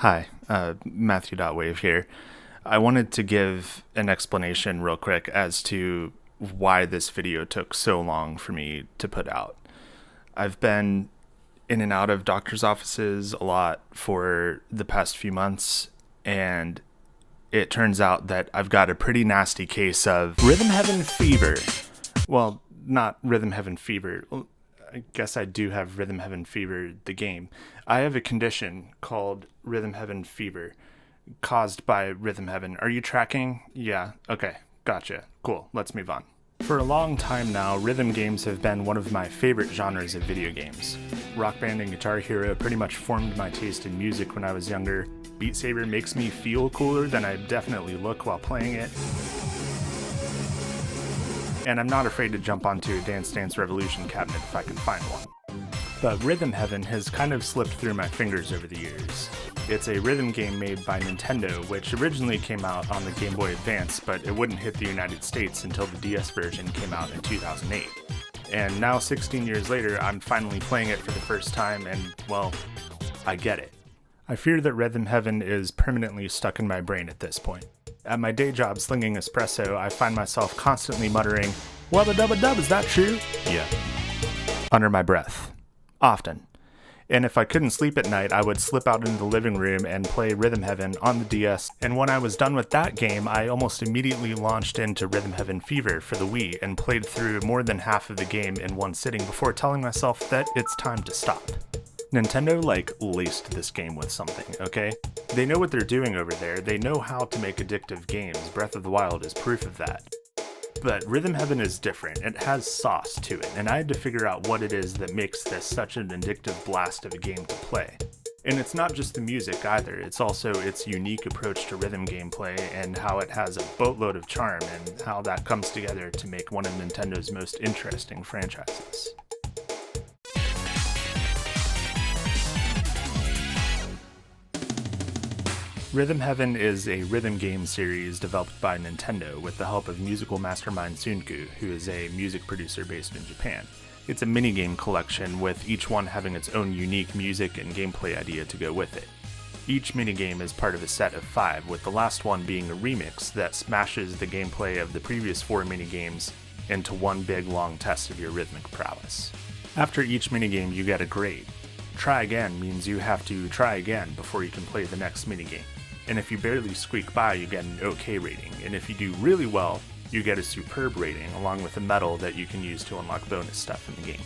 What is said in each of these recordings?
Hi, Matthew.wave here. I wanted to give an explanation real quick as to why this video took so long for me to put out. I've been in and out of doctor's offices a lot for the past few months, and it turns out that I've got a pretty nasty case of Rhythm Heaven fever. Well, not Rhythm Heaven fever. I guess I do have Rhythm Heaven fever, the game. I have a condition called Rhythm Heaven fever caused by Rhythm Heaven. Are you tracking? Yeah, okay, gotcha. Cool, let's move on. For a long time now, rhythm games have been one of my favorite genres of video games. Rock Band and Guitar Hero pretty much formed my taste in music when I was younger. Beat Saber makes me feel cooler than I definitely look while playing it. And I'm not afraid to jump onto a Dance Dance Revolution cabinet if I can find one. But Rhythm Heaven has kind of slipped through my fingers over the years. It's a rhythm game made by Nintendo, which originally came out on the Game Boy Advance, but it wouldn't hit the United States until the DS version came out in 2008. And now 16 years later, I'm finally playing it for the first time, and, well, I get it. I fear that Rhythm Heaven is permanently stuck in my brain at this point. At my day job slinging espresso, I find myself constantly muttering, "Wubba dubba dub, is that true?" Yeah. Under my breath. Often. And if I couldn't sleep at night, I would slip out into the living room and play Rhythm Heaven on the DS, and when I was done with that game, I almost immediately launched into Rhythm Heaven Fever for the Wii and played through more than half of the game in one sitting before telling myself that it's time to stop. Nintendo, laced this game with something, okay? They know what they're doing over there. They know how to make addictive games. Breath of the Wild is proof of that. But Rhythm Heaven is different. It has sauce to it, and I had to figure out what it is that makes this such an addictive blast of a game to play. And it's not just the music either, it's also its unique approach to rhythm gameplay and how it has a boatload of charm and how that comes together to make one of Nintendo's most interesting franchises. Rhythm Heaven is a rhythm game series developed by Nintendo with the help of musical mastermind Tsunku, who is a music producer based in Japan. It's a minigame collection with each one having its own unique music and gameplay idea to go with it. Each minigame is part of a set of 5, with the last one being a remix that smashes the gameplay of the previous 4 minigames into one big long test of your rhythmic prowess. After each minigame you get a grade. Try again means you have to try again before you can play the next minigame. And if you barely squeak by, you get an OK rating, and if you do really well, you get a superb rating, along with a medal that you can use to unlock bonus stuff in the game.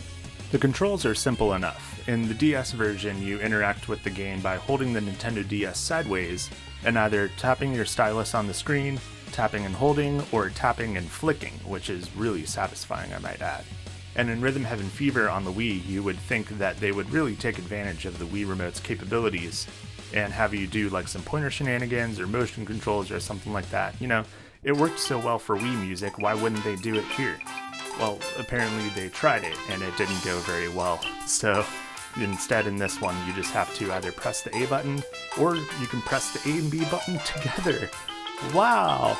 The controls are simple enough. In the DS version, you interact with the game by holding the Nintendo DS sideways, and either tapping your stylus on the screen, tapping and holding, or tapping and flicking, which is really satisfying, I might add. And in Rhythm Heaven Fever on the Wii, you would think that they would really take advantage of the Wii Remote's capabilities and have you do some pointer shenanigans or motion controls or something like that. You know, it worked so well for Wii music, why wouldn't they do it here? Well, apparently they tried it and it didn't go very well. So instead in this one, you just have to either press the A button or you can press the A and B button together. Wow!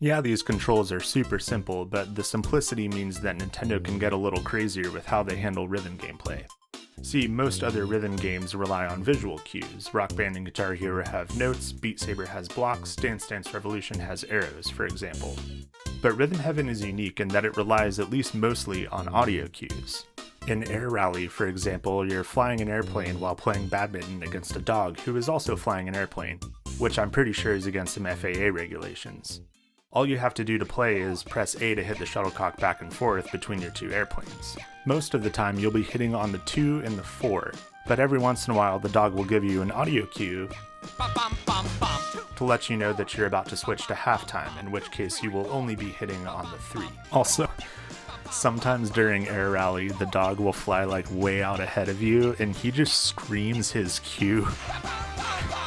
Yeah, these controls are super simple, but the simplicity means that Nintendo can get a little crazier with how they handle rhythm gameplay. See, most other rhythm games rely on visual cues. Rock Band and Guitar Hero have notes, Beat Saber has blocks, Dance Dance Revolution has arrows, for example. But Rhythm Heaven is unique in that it relies at least mostly on audio cues. In Air Rally, for example, you're flying an airplane while playing badminton against a dog who is also flying an airplane, which I'm pretty sure is against some FAA regulations. All you have to do to play is press A to hit the shuttlecock back and forth between your 2 airplanes. Most of the time you'll be hitting on the 2 and the 4, but every once in a while the dog will give you an audio cue to let you know that you're about to switch to halftime, in which case you will only be hitting on the 3. Also, sometimes during Air Rally the dog will fly way out ahead of you and he just screams his cue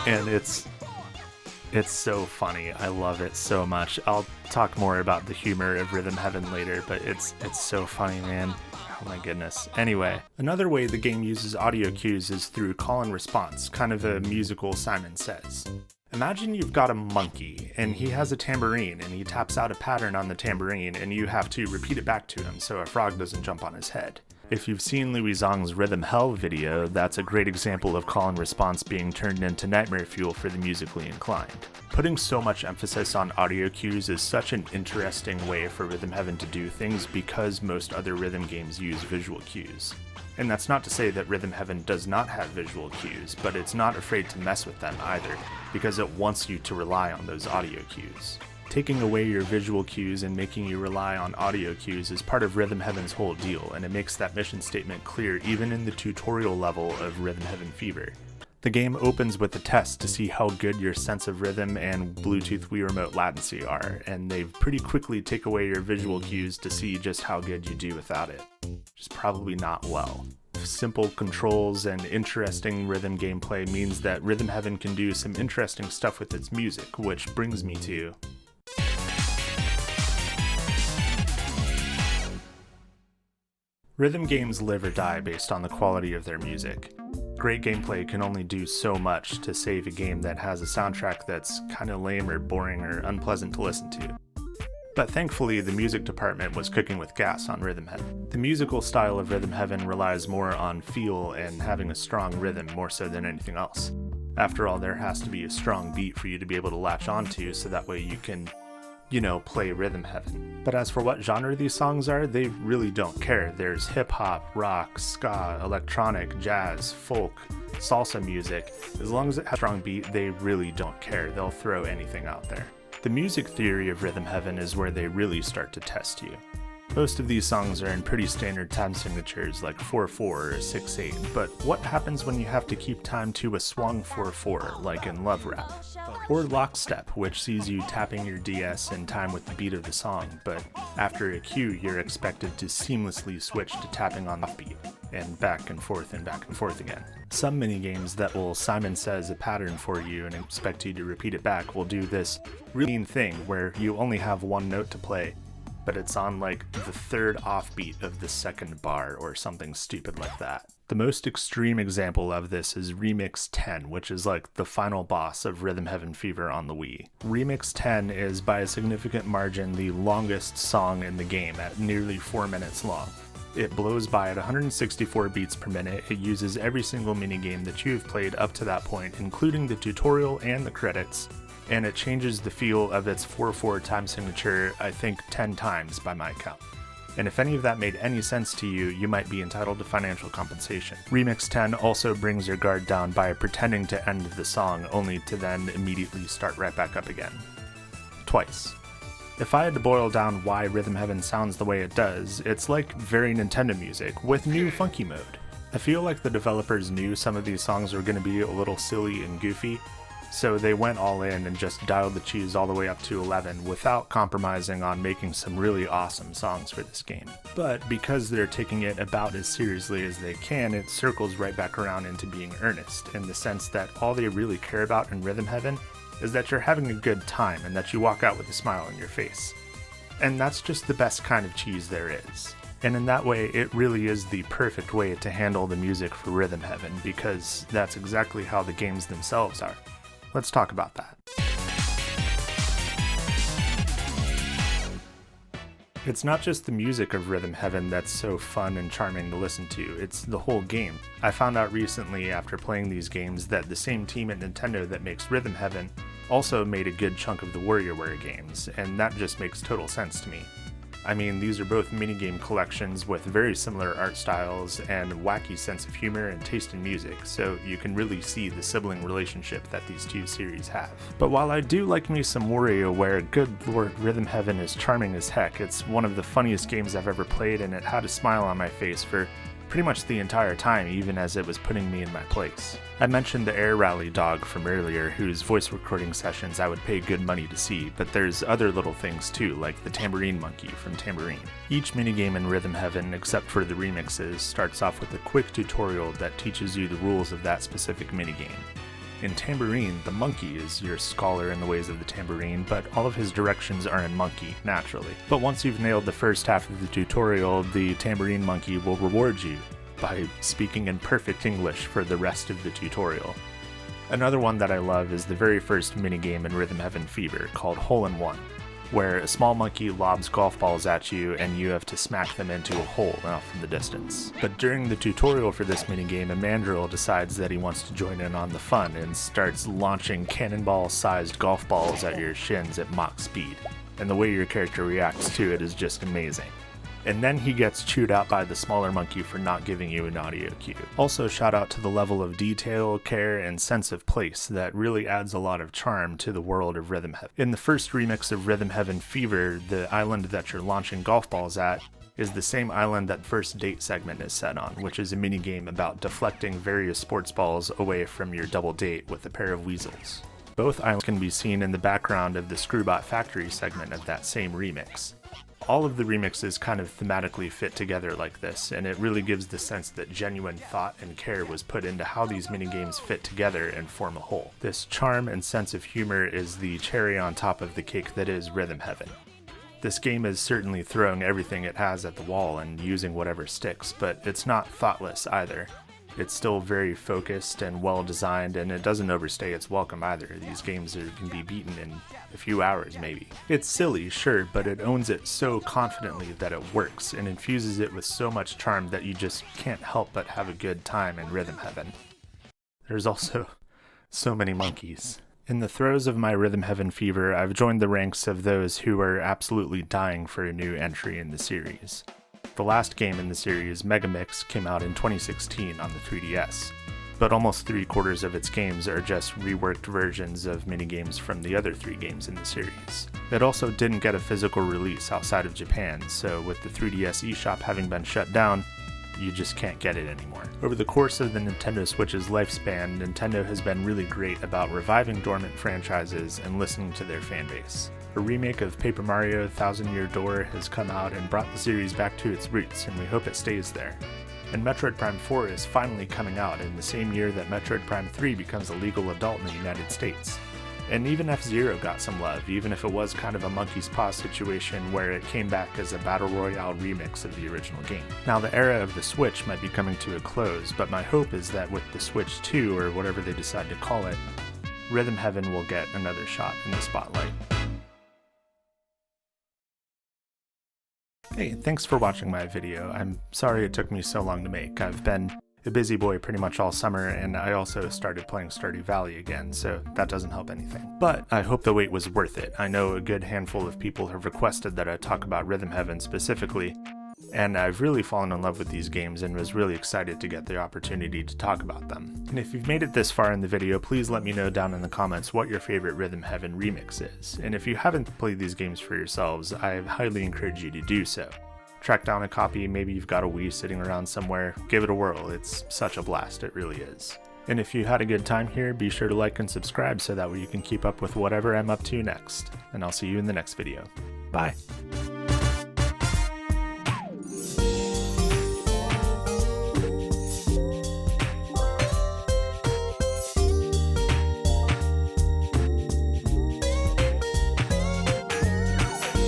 and it's so funny. I love it so much. I'll talk more about the humor of Rhythm Heaven later, but it's so funny, man. Oh my goodness. Anyway, another way the game uses audio cues is through call and response, kind of a musical Simon Says. Imagine you've got a monkey, and he has a tambourine, and he taps out a pattern on the tambourine, and you have to repeat it back to him so a frog doesn't jump on his head. If you've seen Louis Zong's Rhythm Hell video, that's a great example of call and response being turned into nightmare fuel for the musically inclined. Putting so much emphasis on audio cues is such an interesting way for Rhythm Heaven to do things because most other rhythm games use visual cues. And that's not to say that Rhythm Heaven does not have visual cues, but it's not afraid to mess with them either, because it wants you to rely on those audio cues. Taking away your visual cues and making you rely on audio cues is part of Rhythm Heaven's whole deal, and it makes that mission statement clear even in the tutorial level of Rhythm Heaven Fever. The game opens with a test to see how good your sense of rhythm and Bluetooth Wii Remote latency are, and they pretty quickly take away your visual cues to see just how good you do without it. Just probably not well. Simple controls and interesting rhythm gameplay means that Rhythm Heaven can do some interesting stuff with its music, which brings me to... Rhythm games live or die based on the quality of their music. Great gameplay can only do so much to save a game that has a soundtrack that's kinda lame or boring or unpleasant to listen to. But thankfully, the music department was cooking with gas on Rhythm Heaven. The musical style of Rhythm Heaven relies more on feel and having a strong rhythm more so than anything else. After all, there has to be a strong beat for you to be able to latch onto so that way you can, play Rhythm Heaven. But as for what genre these songs are, they really don't care. There's hip-hop, rock, ska, electronic, jazz, folk, salsa music. As long as it has a strong beat, they really don't care. They'll throw anything out there. The music theory of Rhythm Heaven is where they really start to test you. Most of these songs are in pretty standard time signatures like 4/4 or 6/8, but what happens when you have to keep time to a swung 4/4 like in Love Rap? Or Lockstep, which sees you tapping your DS in time with the beat of the song, but after a cue you're expected to seamlessly switch to tapping on the beat, and back and forth again. Some minigames that will Simon Says a pattern for you and expect you to repeat it back will do this really mean thing where you only have one note to play, but it's on like the third offbeat of the second bar or something stupid like that. The most extreme example of this is Remix 10, which is like the final boss of Rhythm Heaven Fever on the Wii. Remix 10 is by a significant margin the longest song in the game at nearly 4 minutes long. It blows by at 164 beats per minute. It uses every single minigame that you have played up to that point, including the tutorial and the credits, and it changes the feel of its 4/4 time signature, I think 10 times by my count. And if any of that made any sense to you, you might be entitled to financial compensation. Remix 10 also brings your guard down by pretending to end the song, only to then immediately start right back up again. Twice. If I had to boil down why Rhythm Heaven sounds the way it does, it's like very Nintendo music, with new funky mode. I feel like the developers knew some of these songs were going to be a little silly and goofy, so they went all in and just dialed the cheese all the way up to 11 without compromising on making some really awesome songs for this game. But because they're taking it about as seriously as they can, it circles right back around into being earnest, in the sense that all they really care about in Rhythm Heaven is that you're having a good time and that you walk out with a smile on your face. And that's just the best kind of cheese there is. And in that way, it really is the perfect way to handle the music for Rhythm Heaven, because that's exactly how the games themselves are. Let's talk about that. It's not just the music of Rhythm Heaven that's so fun and charming to listen to, it's the whole game. I found out recently after playing these games that the same team at Nintendo that makes Rhythm Heaven also made a good chunk of the WarioWare games, and that just makes total sense to me. I mean, these are both minigame collections with very similar art styles and wacky sense of humor and taste in music, so you can really see the sibling relationship that these two series have. But while I do like me some WarioWare, good lord, Rhythm Heaven is charming as heck. It's one of the funniest games I've ever played, and it had a smile on my face for pretty much the entire time, even as it was putting me in my place. I mentioned the Air Rally dog from earlier, whose voice recording sessions I would pay good money to see, but there's other little things too, like the tambourine monkey from Tambourine. Each minigame in Rhythm Heaven, except for the remixes, starts off with a quick tutorial that teaches you the rules of that specific minigame. In Tambourine, the monkey is your scholar in the ways of the tambourine, but all of his directions are in monkey, naturally. But once you've nailed the first half of the tutorial, the tambourine monkey will reward you by speaking in perfect English for the rest of the tutorial. Another one that I love is the very first minigame in Rhythm Heaven Fever, called Hole in One. where a small monkey lobs golf balls at you and you have to smack them into a hole off from the distance. But during the tutorial for this minigame, a mandrill decides that he wants to join in on the fun and starts launching cannonball-sized golf balls at your shins at Mach speed. And the way your character reacts to it is just amazing. And then he gets chewed out by the smaller monkey for not giving you an audio cue. Also, shout out to the level of detail, care, and sense of place that really adds a lot of charm to the world of Rhythm Heaven. In the first remix of Rhythm Heaven Fever, the island that you're launching golf balls at is the same island that First Date segment is set on, which is a minigame about deflecting various sports balls away from your double date with a pair of weasels. Both islands can be seen in the background of the Screwbot Factory segment of that same remix. All of the remixes kind of thematically fit together like this, and it really gives the sense that genuine thought and care was put into how these minigames fit together and form a whole. This charm and sense of humor is the cherry on top of the cake that is Rhythm Heaven. This game is certainly throwing everything it has at the wall and using whatever sticks, but it's not thoughtless either. It's still very focused and well designed, and it doesn't overstay its welcome either. These games can be beaten in a few hours maybe. It's silly, sure, but it owns it so confidently that it works, and infuses it with so much charm that you just can't help but have a good time in Rhythm Heaven. There's also so many monkeys. In the throes of my Rhythm Heaven fever, I've joined the ranks of those who are absolutely dying for a new entry in the series. The last game in the series, Megamix, came out in 2016 on the 3DS, but almost 3/4 of its games are just reworked versions of minigames from the other 3 games in the series. It also didn't get a physical release outside of Japan, so with the 3DS eShop having been shut down, you just can't get it anymore. Over the course of the Nintendo Switch's lifespan, Nintendo has been really great about reviving dormant franchises and listening to their fanbase. A remake of Paper Mario Thousand Year Door has come out and brought the series back to its roots, and we hope it stays there. And Metroid Prime 4 is finally coming out in the same year that Metroid Prime 3 becomes a legal adult in the United States. And even F-Zero got some love, even if it was kind of a monkey's paw situation where it came back as a Battle Royale remix of the original game. Now the era of the Switch might be coming to a close, but my hope is that with the Switch 2, or whatever they decide to call it, Rhythm Heaven will get another shot in the spotlight. Hey, thanks for watching my video. I'm sorry it took me so long to make. I've been a busy boy pretty much all summer, and I also started playing Stardew Valley again, so that doesn't help anything. But I hope the wait was worth it. I know a good handful of people have requested that I talk about Rhythm Heaven specifically, and I've really fallen in love with these games and was really excited to get the opportunity to talk about them. And if you've made it this far in the video, please let me know down in the comments what your favorite Rhythm Heaven remix is. And if you haven't played these games for yourselves, I highly encourage you to do so. Track down a copy, maybe you've got a Wii sitting around somewhere, give it a whirl, it's such a blast, it really is. And if you had a good time here, be sure to like and subscribe so that way you can keep up with whatever I'm up to next. And I'll see you in the next video. Bye!